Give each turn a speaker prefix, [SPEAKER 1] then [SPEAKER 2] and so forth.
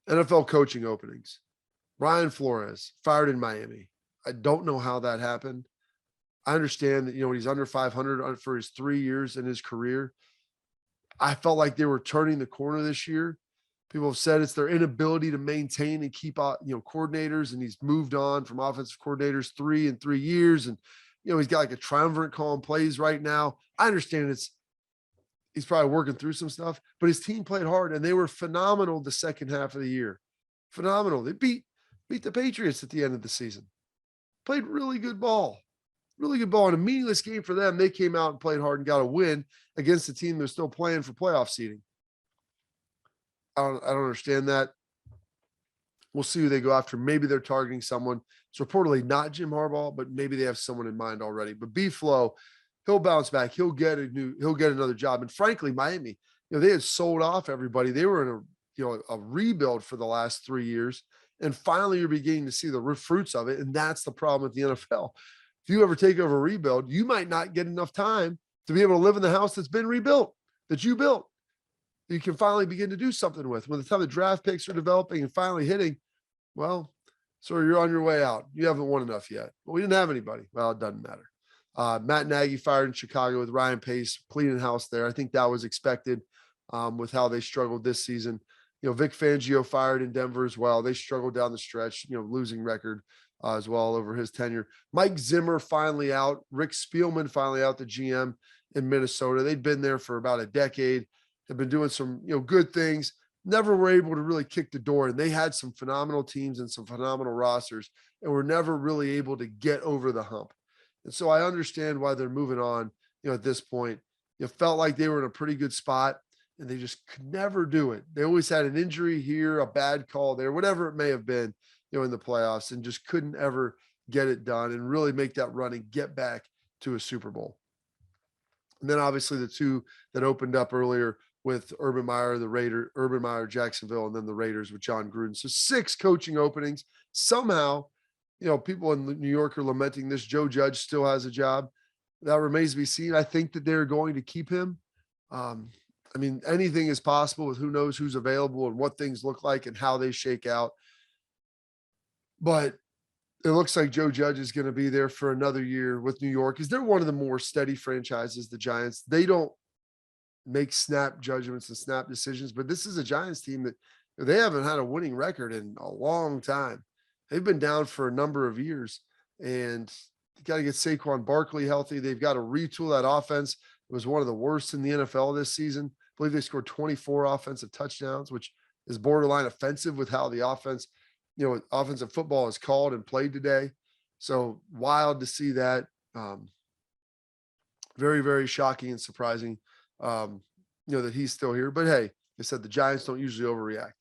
[SPEAKER 1] NFL coaching openings. Brian Flores fired in Miami. I don't know how that happened. I understand that, when he's under 500 for his 3 years in his career, I felt like they were turning the corner this year. People have said it's their inability to maintain and keep coordinators, and he's moved on from offensive coordinators 3 in 3 years. And, he's got like a triumvirate calling plays right now. I understand he's probably working through some stuff, but his team played hard and they were phenomenal the second half of the year. Phenomenal. They beat the Patriots at the end of the season. Played really good ball. Really good ball in a meaningless game for them. They came out and played hard and got a win against a team that's still playing for playoff seeding. I don't understand that. We'll see who they go after. Maybe they're targeting someone. It's reportedly not Jim Harbaugh, but maybe they have someone in mind already. But B-Flow, he'll bounce back. He'll get another job. And frankly, Miami, they had sold off everybody. They were in a rebuild for the last 3 years. And finally, you're beginning to see the fruits of it. And that's the problem with the NFL. If you ever take over a rebuild, you might not get enough time to be able to live in the house that's been rebuilt, that you built. You can finally begin to do something with. When the time the draft picks are developing and finally hitting, well, so you're on your way out. You haven't won enough yet. But we didn't have anybody. Well, it doesn't matter. Matt Nagy fired in Chicago with Ryan Pace, cleaning house there. I think that was expected with how they struggled this season. Vic Fangio fired in Denver as well. They struggled down the stretch, losing record as well over his tenure. Mike Zimmer finally out. Rick Spielman finally out, the GM in Minnesota. They'd been there for about a decade, have been doing some, good things. Never were able to really kick the door. And they had some phenomenal teams and some phenomenal rosters and were never really able to get over the hump. And so I understand why they're moving on, at this point. Felt like they were in a pretty good spot and they just could never do it. They always had an injury here, a bad call there, whatever it may have been, in the playoffs, and just couldn't ever get it done and really make that run and get back to a Super Bowl. And then obviously the two that opened up earlier with Urban Meyer, Urban Meyer, Jacksonville, and then the Raiders with John Gruden. So 6 coaching openings. Somehow, people in New York are lamenting this. Joe Judge still has a job. That remains to be seen. I think that they're going to keep him. Anything is possible with who knows who's available and what things look like and how they shake out. But it looks like Joe Judge is going to be there for another year with New York because they're one of the more steady franchises, the Giants. They don't make snap judgments and snap decisions, but this is a Giants team that they haven't had a winning record in a long time. They've been down for a number of years, and you got to get Saquon Barkley healthy. They've got to retool that offense. It was one of the worst in the NFL this season. I believe they scored 24 offensive touchdowns, which is borderline offensive with how the offensive football is called and played today. So wild to see that. Very, very shocking and surprising, that he's still here. But hey, I said the Giants don't usually overreact.